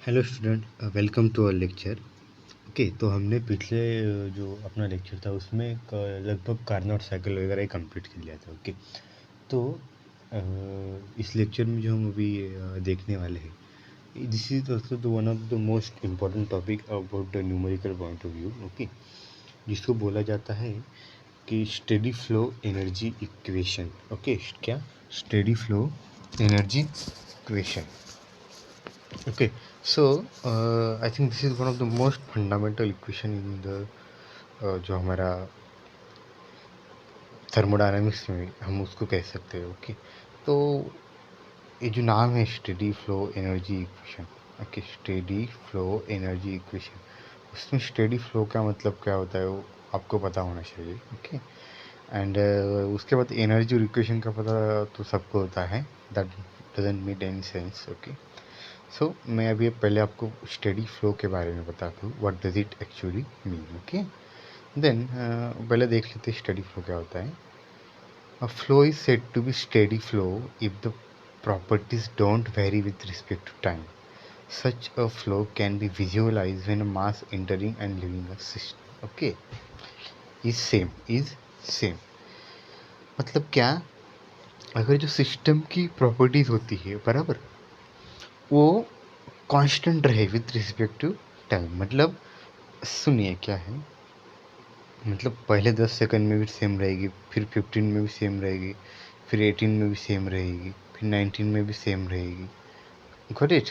Hello student, welcome to our lecture. Okay, तो हमने पिछले जो अपना लेक्चर था उसमें लगभग कार्नोट साइकिल वगैरह कंप्लीट कर लिया था। ओके, तो इस लेक्चर में जो हम अभी देखने वाले हैं, this is also the one of the most important topic about the numerical point of view. Okay, जिसको बोला जाता है कि steady flow energy equation. Okay, क्या steady flow energy equation. Okay, so I think this is one of the most fundamental equation in the जो हमारा thermodynamics में हम उसको कह सकते हैं। ओके, तो ये जो नाम है steady flow energy equation. Okay, steady flow energy equation, उसमें स्टेडी फ्लो का मतलब क्या होता है वो आपको पता होना चाहिए। ओके, एंड उसके बाद एनर्जी और इक्वेशन का पता तो सबको होता है, that doesn't make any sense. Okay, so मैं अभी पहले आपको स्टेडी फ्लो के बारे में बताता हूँ, what does it actually mean. Okay, then पहले देख लेते हैं स्टेडी फ्लो क्या होता है। A flow is said to be steady flow if the properties don't vary with respect to time. Such a flow can be visualized when a mass entering and leaving a system. Okay, is same मतलब क्या, अगर जो system की properties होती है बराबर, वो constant रहे विथ रिस्पेक्ट टू टाइम। मतलब सुनिए क्या है, मतलब पहले 10 सेकंड में भी सेम रहेगी, फिर 15 में भी सेम रहेगी, फिर 18 में भी सेम रहेगी, फिर 19 में भी सेम रहेगी। Got it?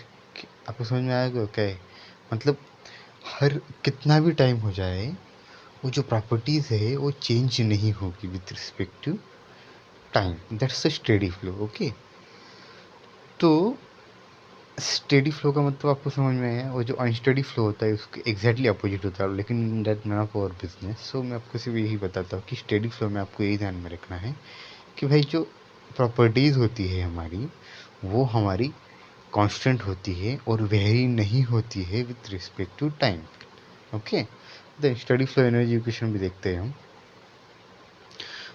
आपको समझ में आएगा क्या है? मतलब हर कितना भी टाइम हो जाए, वो जो प्रॉपर्टीज़ है वो चेंज नहीं होगी with respect to time. That's a steady flow. Okay, तो स्टेडी फ्लो का मतलब आपको समझ में आया। वो जो अनस्टेडी फ्लो होता है उसके एग्जैक्टली अपोजिट होता है, लेकिन that not of our business. So मैं आपको सिर्फ यही बताता हूँ कि स्टेडी फ्लो में आपको यही ध्यान में रखना है कि भाई जो प्रॉपर्टीज़ होती है हमारी, वो हमारी कांस्टेंट होती है और वेरी नहीं होती है with respect to time. Okay, the steady flow energy equation भी देखते हैं हम।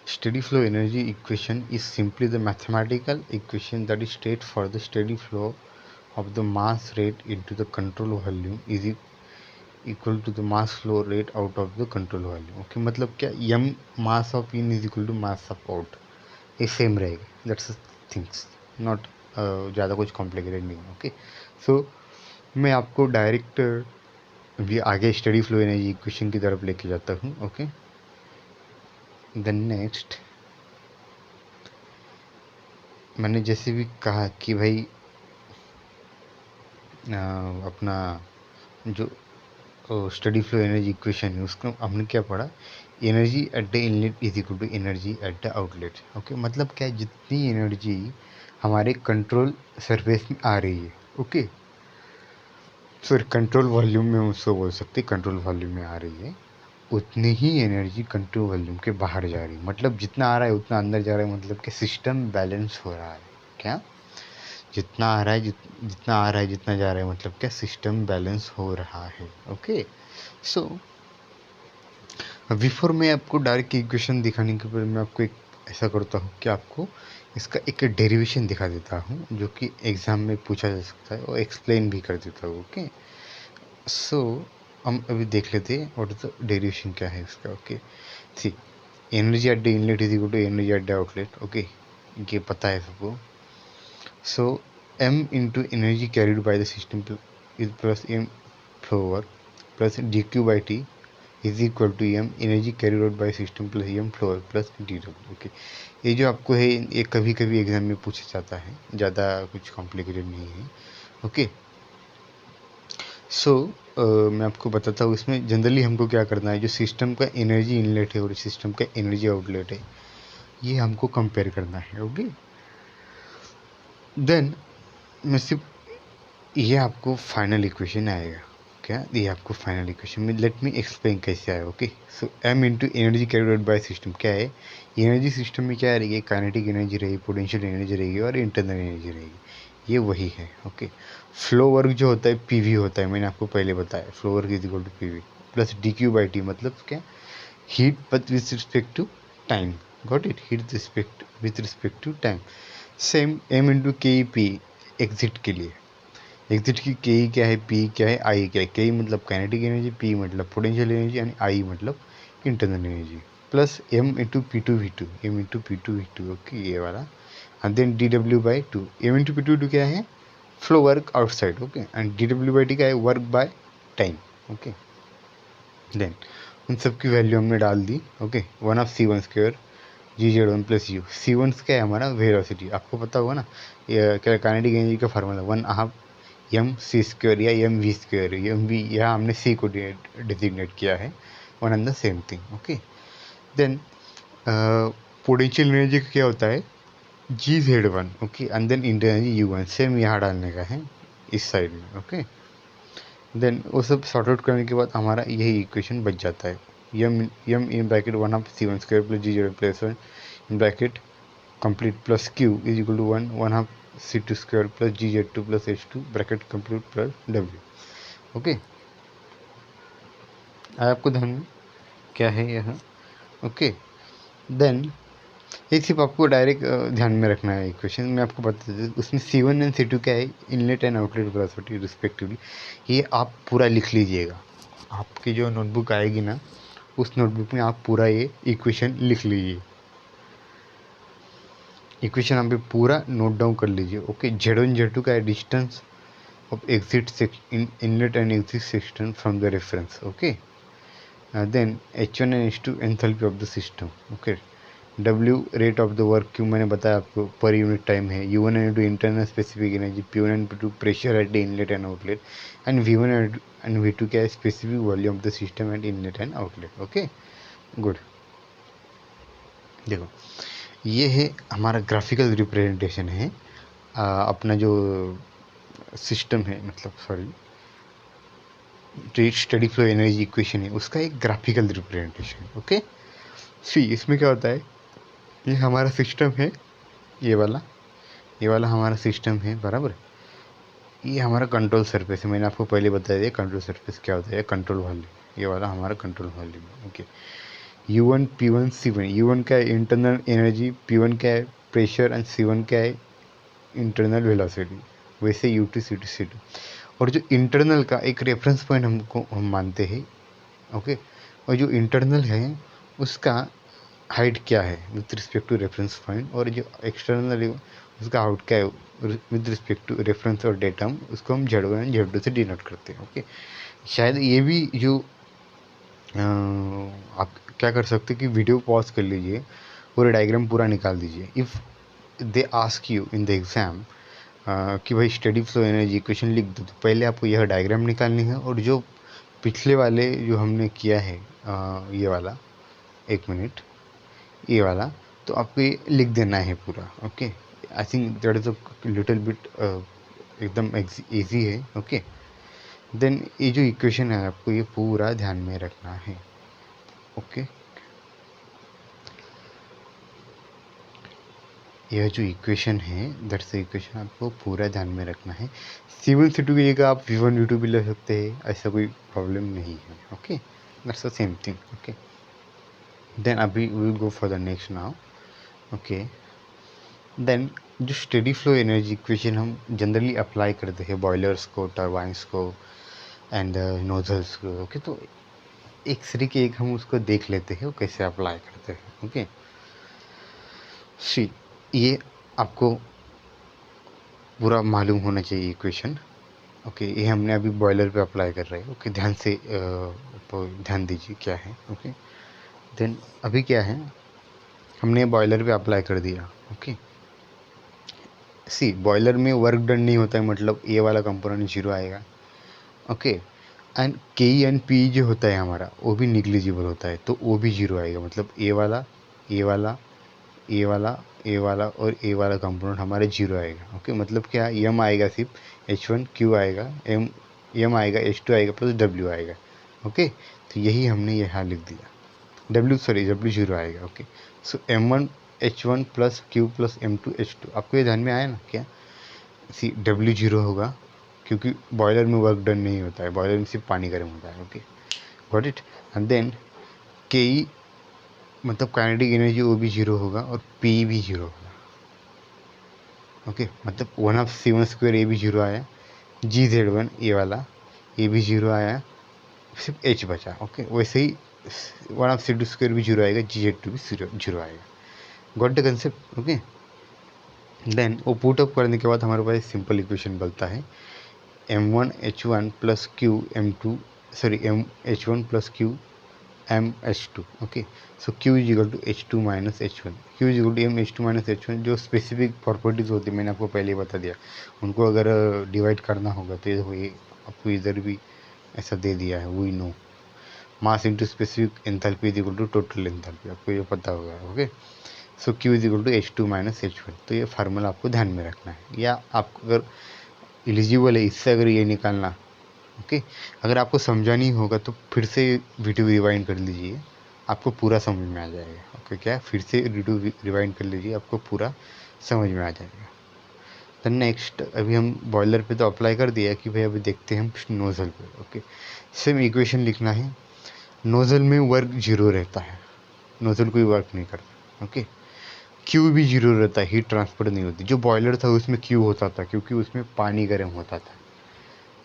Steady flow energy equation is simply the mathematical equation that states for the steady flow of the mass rate into the control volume is equal to the mass flow rate out of the control volume. Okay, मतलब क्या, m mass of in is equal to mass of out, ये same रहेगा। That's things, not ज़्यादा कुछ complicated नहीं। Okay, so मैं आपको direct भी आगे स्टडी फ्लो एनर्जी इक्वेशन की तरफ लेके जाता हूँ। ओके, देन नेक्स्ट मैंने जैसे भी कहा कि भाई अपना जो स्टडी फ्लो एनर्जी इक्वेशन है उसको हमने क्या पढ़ा, energy at the inlet is equal to energy at the outlet. Okay, मतलब क्या, जितनी एनर्जी हमारे कंट्रोल सरफेस में आ रही है, ओके सर कंट्रोल वॉल्यूम में उसको बोल सकते, कंट्रोल वॉल्यूम में आ रही है, उतनी ही एनर्जी कंट्रोल वॉल्यूम के बाहर जा रही है। मतलब जितना आ रहा है उतना अंदर जा रहा है, मतलब कि सिस्टम बैलेंस हो रहा है। क्या, जितना आ रहा है जितना आ रहा है जितना जा रहा है, मतलब क्या, सिस्टम बैलेंस हो रहा है। ओके, सो बिफोर मैं आपको डायरेक्ट इक्वेशन दिखाने के पहले मैं आपको एक ऐसा करता हूँ कि आपको इसका एक डेरिवेशन दिखा देता हूँ, जो कि एग्ज़ाम में पूछा जा सकता है, और एक्सप्लेन भी कर देता हूँ। ओके, सो हम अभी देख लेते हैं व्हाट इज द डेरिवेशन क्या है इसका। Okay, see, energy at the inlet is equal to energy at the outlet. Okay, ये पता है सबको। So m into energy carried by the system is plus m flow over plus dq by t is equal to m energy carried out by system plus m flow over plus dw। Okay, ये जो आपको है ये कभी कभी exam में पूछा जाता है, ज़्यादा कुछ कॉम्प्लिकेटेड नहीं है। ओके, सो मैं आपको बताता हूँ, इसमें जनरली हमको क्या करना है, जो सिस्टम का एनर्जी इनलेट है और सिस्टम का एनर्जी आउटलेट है, ये हमको कंपेयर करना है। ओके, देन मैं सिर्फ ये आपको फाइनल इक्वेशन आएगा। क्या, ये आपको फाइनल इक्वेशन में लेट मी एक्सप्लेन कैसे आया। Okay, so m into energy carried out by system क्या है, एनर्जी सिस्टम में क्या रहेगी, काइनेटिक एनर्जी रहेगी, पोटेंशियल एनर्जी रहेगी और इंटरनल एनर्जी रहेगी, ये वही है। ओके, फ्लो वर्क जो होता है पीवी होता है, मैंने आपको पहले बताया, flow work is equal to PV plus D Q by T, मतलब क्या, heat but with respect to time. Got it, heat with respect to time. Same m into K P exit के लिए, एग्जिट की के ई क्या है, P क्या है, आई क्या है। के ई मतलब काइनेटिक एनर्जी, पी मतलब पोटेंशियल एनर्जी एंड आई मतलब internal energy, plus M into P two V two, M into P two V two, okay ये वाला। And then D W by two, M into P two V two क्या है, flow work outside, okay. And D W by T क्या है, work by time, okay. Then उन सब की value हमने डाल दी, okay. One of C one square G Z one plus U, C one क्या है हमारा वेलोसिटी, आपको पता होगा ना, ये क्या काइनेटिक एनर्जी का formula one half M C square या M V square, M V यहाँ हमने सी को डिजिग्नेट किया है, one and the same thing, okay. Then potential energy का क्या होता है, G Z one, okay. And then internal energy U one, same यहाँ डालने का है इस साइड में, ओके। देन वो सब सॉर्ट आउट करने के बाद हमारा यही इक्वेशन बच जाता है, m m in bracket one of C one square plus g z plus one in bracket complete plus q is equal to one half c two square plus g z two plus h two bracket complete plus डब्ल्यू, okay. आपको ध्यान में क्या है यह, okay. Then ये सिर्फ आपको डायरेक्ट ध्यान में रखना है इक्वेशन में, आपको बता देते उसमें C1 एंड C2 क्या है, inlet and outlet velocity respectively, ये आप पूरा लिख लीजिएगा। आपकी जो नोटबुक आएगी ना, उस नोटबुक में आप पूरा ये इक्वेशन लिख लीजिए, इक्वेशन आप पूरा नोट डाउन कर लीजिए, ओके। Z1 Z2 का है distance of exit in inlet and exit section from the reference, okay. Then H1 and H2 enthalpy of the system, okay. W rate of the work, क्यों मैंने बताया आपको पर unit time है, U1 and two internal specific energy, P1 and two pressure at the inlet and outlet, and V1 and V2 क्या है, specific volume of the system at inlet and outlet, okay good. देखो ये है हमारा graphical representation है, अपना जो system है, मतलब sorry steady flow energy equation है, उसका एक ग्राफिकल रिप्रेजेंटेशन, ओके। सी इसमें क्या होता है, ये हमारा सिस्टम है, ये वाला हमारा सिस्टम है, बराबर। ये हमारा कंट्रोल सरफेस है, मैंने आपको पहले बताया दिया कंट्रोल सरफेस क्या होता है, कंट्रोल वॉल्यूम, ये वाला हमारा control volume, okay. U1 P1 C1, U1 क्या है इंटरनल एनर्जी, P1 क्या है प्रेशर एंड C1 क्या है इंटरनल वेलोसिटी, वैसे U2 C2 C2। और जो इंटरनल का एक रेफरेंस पॉइंट हम मानते हैं, ओके। और जो इंटरनल है उसका हाइट क्या है with respect to reference point, और जो एक्सटर्नल है उसका आउट क्या है विद रिस्पेक्ट टू रेफरेंस और डेटा, उसको हम Z1 Z2 से डिनोट करते हैं, ओके। शायद ये भी जो आप क्या कर सकते हैं कि वीडियो पॉज कर लीजिए, पूरा डायग्राम पूरा निकाल दीजिए। If they ask you in the exam कि भाई स्टडी फ्लो एनर्जी इक्वेशन लिख दो, तो पहले आपको यह डायग्राम निकालनी है, और जो पिछले वाले जो हमने किया है ये वाला, एक मिनट, ये वाला, तो आपको ये लिख देना है पूरा, okay. I think that is a little bit एकदम ईजी है, ओके। देन ये जो इक्वेशन है आपको ये पूरा ध्यान में रखना है, ओके। यह जो इक्वेशन है दैट्स इक्वेशन आपको पूरा ध्यान में रखना है। C1 C2 की जगह आप V1 V2 भी ले सकते हैं, ऐसा कोई प्रॉब्लम नहीं है, okay. That's the same thing, okay. Then अभी we will go for the next now, okay. Then जो स्टेडी फ्लो एनर्जी इक्वेशन हम जनरली अप्लाई करते हैं बॉयलर्स को, टरबाइंस को एंड नोजल्स को, ओके। तो एक सीरी के एक हम उसको देख लेते हैं वो कैसे अप्लाई करते हैं, ओके। सी ये आपको पूरा मालूम होना चाहिए इक्वेशन, ओके। ये हमने अभी बॉयलर पे अप्लाई कर रहे हैं, ओके। ध्यान से ध्यान दीजिए क्या है, ओके। देन अभी क्या है, हमने बॉयलर पे अप्लाई कर दिया, ओके। सी बॉयलर में वर्क डन नहीं होता है, मतलब ये वाला कंपोनेंट जीरो आएगा, ओके। एंड के एंड पी जो होता है हमारा वो भी निग्लिजिबल होता है, तो वो भी जीरो आएगा, मतलब ए वाला ए वाला ए वाला ए वाला और ए वाला कंपोनेंट हमारे जीरो आएगा, ओके। मतलब क्या, एम आएगा सिर्फ, H1 Q आएगा, एम आएगा, H2 आएगा प्लस W आएगा, ओके। तो यही हमने यहाँ लिख दिया, W जीरो आएगा, ओके। सो M1 H1 plus Q plus M2 H2, आपको ये ध्यान में आया ना क्या, सी W जीरो होगा क्योंकि बॉयलर में वर्क डन नहीं होता है, बॉयलर में सिर्फ पानी गर्म होता है, okay got it. And then K मतलब काइनेटिक एनर्जी वो भी जीरो होगा और पी भी जीरो होगा, ओके। मतलब वन ऑफ C1 स्क्वायर ए भी जीरो आया, GZ1 ये वाला, ये भी जीरो आया, सिर्फ H बचा। ओके, वैसे ही 1/C2² भी जीरो आएगा, GZ2 भी जीरो आएगा। Got the concept? Okay, then वो पुट अप करने के बाद हमारे पास सिंपल इक्वेशन बनता है M1H1 plus Q M2 sorry MH1 plus Q MH2। Okay, so Q is equal to H2 minus H1। Q is equal to MH2 minus H1। जो specific properties होती है मैंने आपको पहले ही बता दिया, उनको अगर डिवाइड करना होगा तो ये आपको इधर भी ऐसा दे दिया है, we know mass into specific enthalpy is equal to total enthalpy, आपको ये पता होगा। Okay, so Q is equal to H2 minus H1। तो ये फार्मूला आपको ध्यान में रखना है, या आपको अगर एलिजिबल है इससे अगर ये निकालना। ओके, अगर आपको समझा नहीं होगा तो फिर से वीडियो रिवाइंड कर लीजिए, आपको पूरा समझ में आ जाएगा। ओके, क्या फिर से वीडियो रिवाइंड कर लीजिए, आपको पूरा समझ में आ जाएगा। तो नेक्स्ट अभी हम बॉयलर पे तो अप्लाई कर दिया कि भाई अभी देखते हैं हम नोज़ल पे। ओके, सेम इक्वेशन लिखना है। नोज़ल में वर्क जीरो रहता है, नोज़ल कोई वर्क नहीं करता। ओके, क्यू भी जीरो रहता है, हीट ट्रांसफर नहीं होती। जो बॉयलर था उसमें क्यू होता था क्योंकि उसमें पानी गर्म होता था।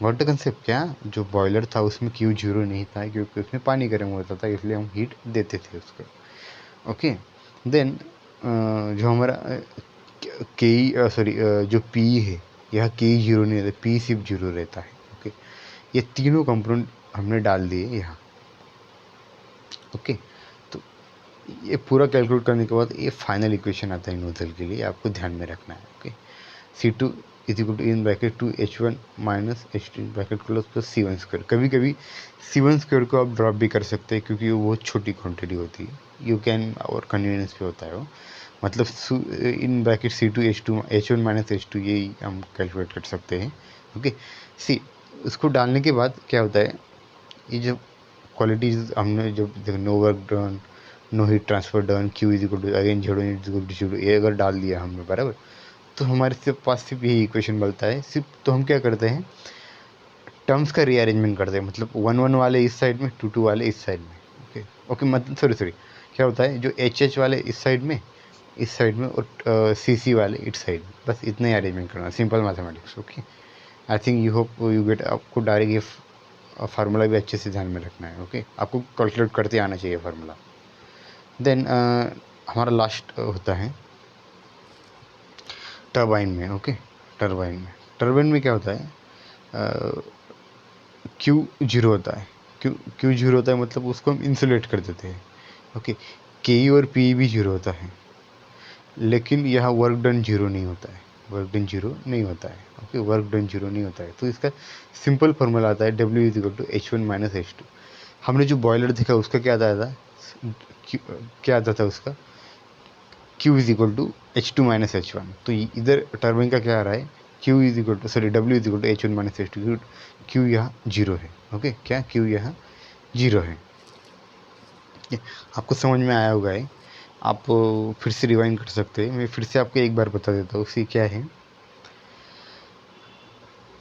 What the concept? क्या जो बॉयलर था उसमें क्यू जीरो नहीं था क्योंकि उसमें पानी गर्म होता था, इसलिए हम हीट देते थे उसको। ओके, देन जो हमारा के सॉरी जो पी है, यह के जीरो नहीं रहता, पी सिर्फ जीरो रहता है। ओके, ये तीनों कंपोनेंट हमने डाल दिए यहाँ। ओके, तो ये पूरा कैलकुलेट करने के बाद ये फाइनल इक्वेशन आता है नोजल के लिए, आपको ध्यान में रखना है। Okay, C2 is equal to in bracket 2H1 minus H2 bracket close plus C1²। कभी कभी C1² को आप ड्रॉप भी कर सकते हैं क्योंकि वो बहुत छोटी क्वांटिटी होती है, यू कैन और कन्वीनियंस पे होता है वो। मतलब in bracket C2 H2 H1 minus H2 यही हम कैलकुलेट कर सकते हैं। ओके, सी उसको डालने के बाद क्या होता है, ये जो क्वालिटीज हमने जो no work done, no heat transfer done, Q is equal to again zero is equal to zero, ये अगर डाल दिया हमने बराबर, तो हमारे सिर्फ पास सिर्फ यही इक्वेशन बनता है सिर्फ। तो हम क्या करते हैं, टर्म्स का रीअरेंजमेंट करते हैं, मतलब 1 1 वाले इस साइड में, 2 2 वाले इस साइड में। ओके ओके, मतलब सॉरी क्या होता है, जो HH वाले इस साइड में और CC वाले इस साइड में, बस इतना ही अरेंजमेंट करना, simple mathematics. Okay, I think you hope you get, आपको डायरेक्ट ये फार्मूला भी अच्छे से ध्यान में रखना है। ओके, आपको कैलकुलेट करते आना चाहिए फार्मूला। देन हमारा लास्ट होता है टरबाइन में। ओके, टरबाइन में क्या होता है, क्यू जीरो होता है। क्यू जीरो होता है मतलब उसको हम इंसुलेट कर देते हैं। ओके, के और पी भी जीरो होता है, लेकिन यहाँ वर्क डन जीरो नहीं होता है, वर्क डन जीरो नहीं होता है। ओके, वर्क डन जीरो नहीं होता है, तो इसका सिंपल फॉर्मूला आता है W is equal to H1 minus H2। हमने जो बॉयलर देखा उसका क्या आता था, क्या आता था उसका, Q is equal to H2 minus H1। तो इधर टर्बाइन का क्या आ रहा है, Q is equal to sorry W is equal to H1 minus H2। Q यहाँ जीरो है। ओके, क्या Q यहाँ जीरो है। आपको समझ में आया होगा है, आप फिर से रिवाइंड कर सकते हैं। मैं फिर से आपको एक बार बता देता हूँ, सी क्या है,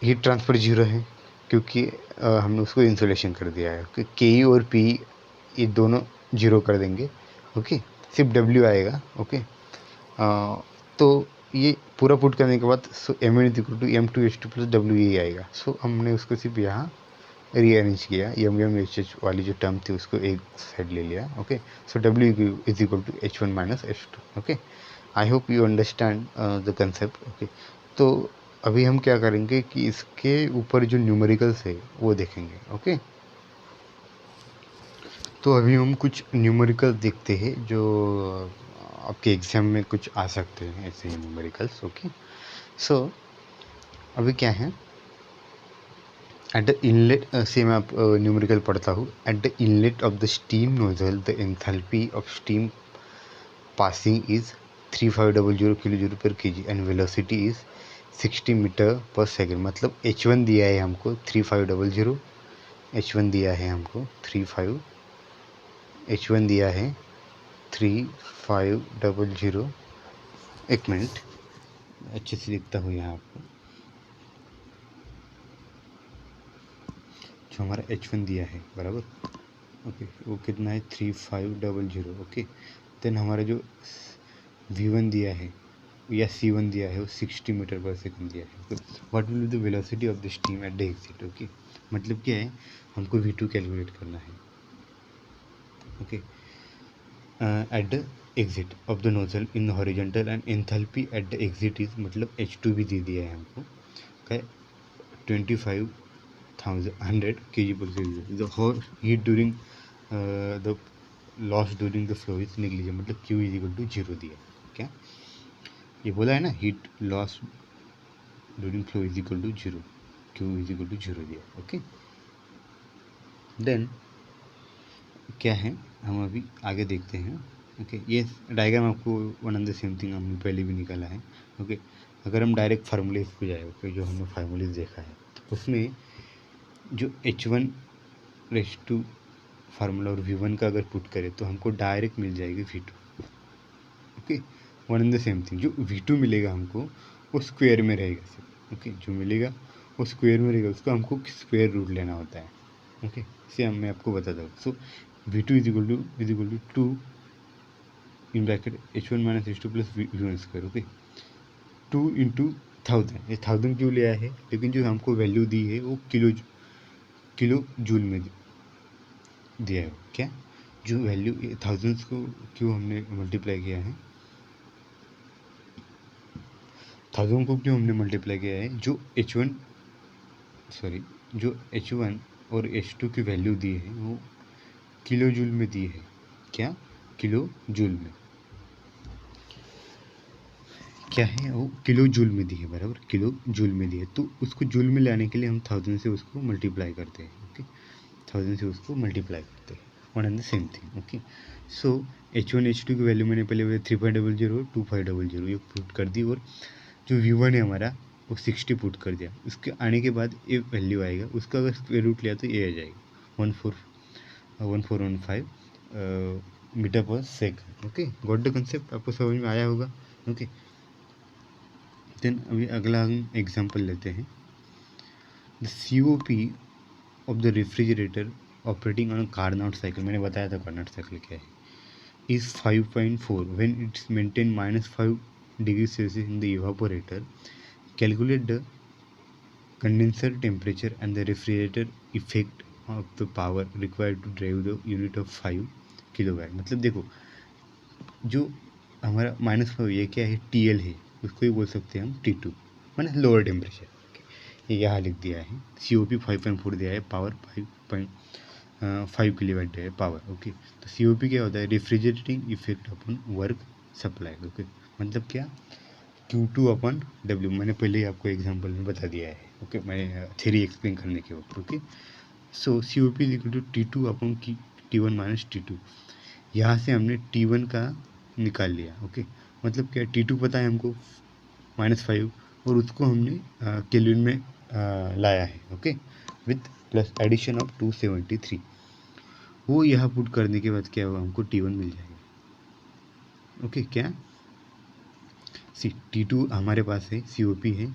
हीट ट्रांसफ़र जीरो है क्योंकि हमने उसको इंसुलेशन कर दिया है। ओके, के और पी ये दोनों जीरो कर देंगे। ओके, सिर्फ डब्ल्यू आएगा। ओके, तो ये पूरा पुट करने के बाद so m n is equal to M2H2 plus डब्ल्यू ये आएगा। सो हमने उसको सिर्फ यहाँ रीअरेंज किया, MMHH वाली जो टर्म थी उसको एक साइड ले लिया। Okay, so W is equal to H1 minus H2। Okay, I hope you understand the concept. Okay, तो अभी हम क्या करेंगे कि इसके ऊपर जो न्यूमेरिकल्स है वो देखेंगे। ओके, तो अभी हम कुछ न्यूमेरिकल देखते हैं जो आपके एग्जाम में कुछ आ सकते हैं, ऐसे न्यूमेरिकल्स। ओके, सो अभी क्या है, एट द इनलेट से मैं आप न्यूमेरिकल पढ़ता हूँ। At the inlet of the steam nozzle the enthalpy of steam passing is 3500 kilo joule पर kg and velocity is 60 metre पर सेकेंड। मतलब H1 दिया है हमको 3500, H1 दिया है हमको 35, H1 दिया है 3500। एक मिनट अच्छे से लिखता हूँ यहाँ आपको, जो हमारा H1 दिया है बराबर। ओके, वो कितना है 3500। ओके, देन हमारा जो V1 दिया है या C1 दिया है वो 60 मीटर पर सेकंड दिया है। What will be the velocity of the steam at the exit. Okay, मतलब क्या है, हमको V2 कैलकुलेट करना है। Okay, at the exit of the nozzle in the horizontal and enthalpy at the exit is, मतलब H2 भी दे दिया है हमको, क्या 25,100 kg/Celsius। The heat during the loss during the flow is negligible, मतलब Q इज इक्वल टू 0 दिया है। क्या ये बोला है ना, heat loss during flow is equal to 0, Q is equal to 0 दिया। ओके, देन क्या है, हम अभी आगे देखते हैं। ओके, ये डायग्राम आपको one and the same thing हमने पहले भी निकाला है। ओके, अगर हम डायरेक्ट फार्मूलेज पे जाए, ओके, जो हमने फार्मूलेज देखा है, तो उसमें जो H1 रेस टू फार्मूला और V1 का अगर पुट करें तो हमको डायरेक्ट मिल जाएगी V2। Okay, one and the same thing, जो V2 मिलेगा हमको वो स्क्वायर में रहेगा सिर्फ। ओके, जो मिलेगा वो स्क्वायर में रहेगा, उसको हमको स्क्वायर रूट लेना होता है। ओके, इसे मैं आपको बताता हूँ। So V2 is equal to 2 in bracket H1 minus H2 plus V1 square. Okay, 2 into 1000, ये 1000 क्यों लिया है, लेकिन जो हमको वैल्यू दी है वो किलो जूल में दिया है। क्या जो वैल्यू 1000 को क्यों हमने मल्टीप्लाई किया है, 1000 को क्यों हमने मल्टीप्लाई किया है, जो H1 और H2 की वैल्यू दी है वो किलो जूल में दी है। क्या किलो जूल में, क्या है वो किलो जूल में दी है, बराबर किलो जूल में दी है। तो उसको जूल में लाने के लिए हम 1000 से उसको मल्टीप्लाई करते हैं। ओके, 1000 से उसको मल्टीप्लाई करते हैं, one and the same thing. Okay, so H1 H2 की वैल्यू मैंने पहले 3.00 2500 ये पुट कर दी, और जो V1 है हमारा वो 60 पुट कर दिया। उसके आने के बाद ये वैल्यू आएगा, उसका अगर स्क्वायर रूट लिया तो ये आ जाएगा 1415 मीटर पर second. Okay, got the concept, आपको समझ में आया होगा। ओके, देन अभी अगला हम एग्जांपल लेते हैं। The COP of the refrigerator operating on Carnot cycle, मैंने बताया था कार्नोट साइकिल क्या है, is 5.4 when it's maintain -5 degree Celsius in the evaporator. Calculate the condenser temperature and the refrigerator effect of the power required to drive the unit of 5 kilowatt. मतलब देखो, जो हमारा -5 ये क्या है, TL है, उसको ही बोल सकते हैं हम T2, माने लोअर टेम्परेचर। ये यहाँ लिख दिया है, COP 5.4 दिया है, पावर 5 किलोवाट दिया है पावर। ओके, तो COP क्या होता है, refrigerating effect upon work supply. Okay, मतलब क्या, Q2/W, मैंने पहले ही आपको एग्जांपल में बता दिया है। ओके, मैंने थ्योरी एक्सप्लेन करने के वक्त। Okay, so COP is equal to T2/T1 minus T2। यहाँ से हमने T1 का निकाल लिया। ओके, मतलब क्या, T2 पता है हमको -5, और उसको हमने केल्विन में लाया है। Okay, with plus addition of 273, वो यहाँ पुट करने के बाद क्या होगा, हमको T1 मिल जाएगा। ओके, क्या T2 हमारे पास है, COP है,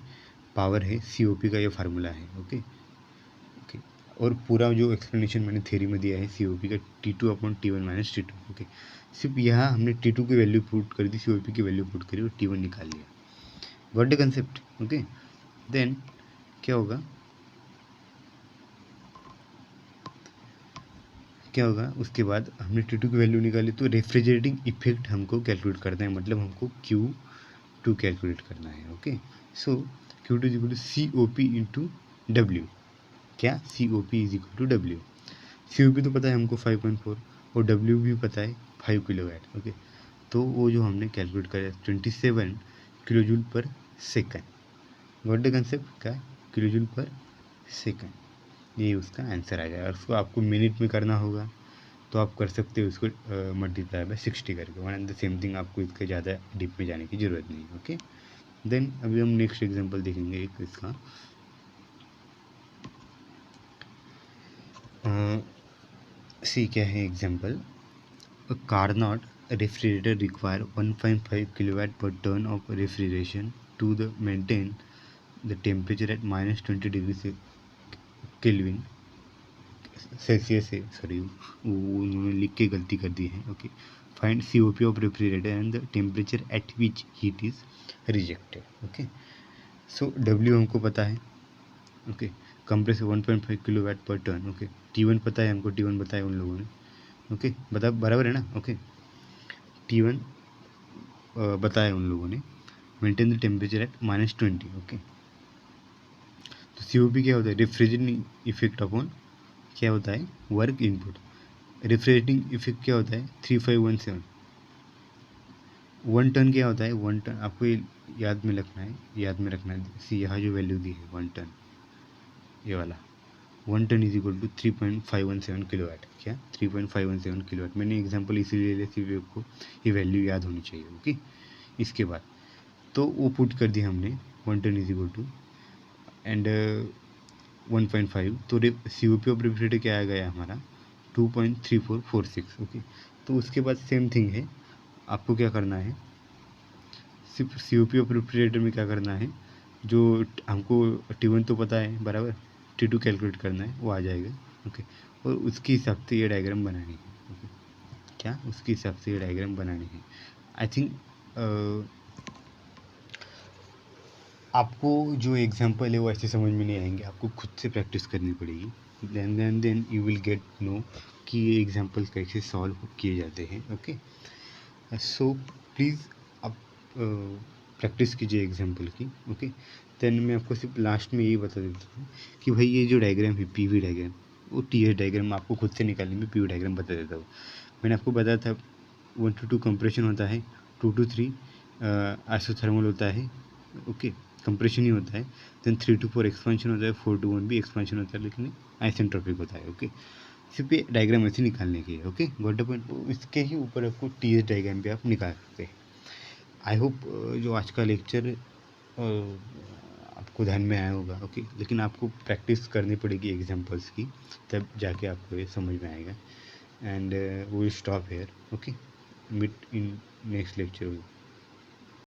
पावर है, COP का ये फार्मूला है। ओके ओके, और पूरा जो एक्सप्लेनेशन मैंने थ्योरी में दिया है COP का, T2/T1 माइनस T2। ओके, सिर्फ यहाँ हमने T2 की वैल्यू पुट कर दी, COP की वैल्यू पुट करी और T1 निकाल लिया। Got the concept. Okay, then क्या होगा, उसके बाद हमने T2 की वैल्यू निकाली, तो रेफ्रिजरेटिंग इफेक्ट हमको कैलकुलेट करना है, मतलब हमको Q2 कैलकुलेट करना है। Okay, so Q2 is equal to COP into W। क्या COP is equal to W, COP तो पता है हमको 5.4, और W भी पता है 5 किलोवाट। ओके, तो वो जो हमने कैलकुलेट करा 27 किलो जूल पर सेकंड। गॉट द कंसेप्ट, क्या किलो जूल पर सेकंड, ये उसका आंसर आ जाएगा। उसको आपको मिनट में करना होगा तो आप कर सकते हो, उसको मल्टीप्लाई बाय 60 करके, one and the same thing. आपको इसके ज़्यादा डीप में जाने की ज़रूरत नहीं है। ओके, देन अभी हम नेक्स्ट एग्जांपल देखेंगे एक इसका। सी क्या है example, a Carnot refrigerator require 1.5 kilowatt per ton of refrigeration to maintain the temperature at -20 degree Celsius है। सॉरी, वो उन्होंने लिख के गलती कर दी है। Okay, find COP of refrigerator and the temperature at which heat is rejected. Okay, so W हमको पता है. ओके, कंप्रेसर 1.5 किलोवाट पर टर्न. ओके, T1 पता है हमको, T1 बताया उन लोगों ने. ओके, बता बराबर है ना. ओके, T1 बताया उन लोगों ने. Maintain the temperature at -20. Okay, तो COP क्या होता है? रेफ्रिजरेटिंग इफेक्ट अपॉन क्या होता है? Work input. रेफ्रिजरेटिंग इफेक्ट क्या होता है? 3517. 1 टन क्या होता है? 1 टन आपको याद में रखना है. सी यहाँ जो वैल्यू दी है 1 टन, ये वाला 1 ton is equal to 3.517 kilowatt. क्या? 3.517 किलोवाट. मैंने एग्जांपल इसीलिए लिया कि आपको ये वैल्यू याद होनी चाहिए. ओके, इसके बाद तो वो पुट कर दिया हमने 1 ton is equal to and 1.5. तो COP ऑफ रेफ्रिजरेटर क्या आ गया हमारा? 2.3446. ओके, तो उसके बाद सेम थिंग है. आपको क्या करना है? सिर्फ COP ऑफ रेफ्रिजरेटर में क्या करना है? जो हमको T1 तो पता है बराबर, T2 कैलकुलेट करना है, वो आ जाएगा. ओके, और उसके हिसाब से ये डायग्राम बनानी है. ओके, क्या? उसके हिसाब से ये डायग्राम बनानी है. आई थिंक आपको जो एग्जांपल है वो ऐसे समझ में नहीं आएंगे, आपको खुद से प्रैक्टिस करनी पड़ेगी. Then you will get know कि ये एग्जांपल कैसे सॉल्व किए जाते हैं. ओके, सो प्लीज़ आप प्रैक्टिस कीजिए एग्जांपल की. ओके, देन मैं आपको सिर्फ लास्ट में यही बता देता हूँ कि भाई ये जो डायग्राम है PV डायग्राम, वो TS डायग्राम आपको खुद से निकालने में PV डायग्राम बता देता हूँ. मैंने आपको बताया था 1 to 2 कंप्रेशन होता है, 2 to 3 आइसोथर्मल होता है. ओके, कंप्रेशन ही होता है. देन 3 to 4 एक्सपेंशन होता है, 4 to 1 भी एक्सपेंशन होता है, लेकिन आइसेंट्रोपिक होता है. ओके, सिर्फ ये डायग्राम ऐसे निकालने की है. Okay, got the point. इसके ही ऊपर आपको TS डायग्राम भी आप निकाल सकते हैं. आई होप जो आज का लेक्चर आपको ध्यान में आया होगा. ओके, लेकिन आपको प्रैक्टिस करनी पड़ेगी एग्जांपल्स की, तब जाके आपको ये समझ में आएगा. And we will stop here. Okay, meet in next lecture.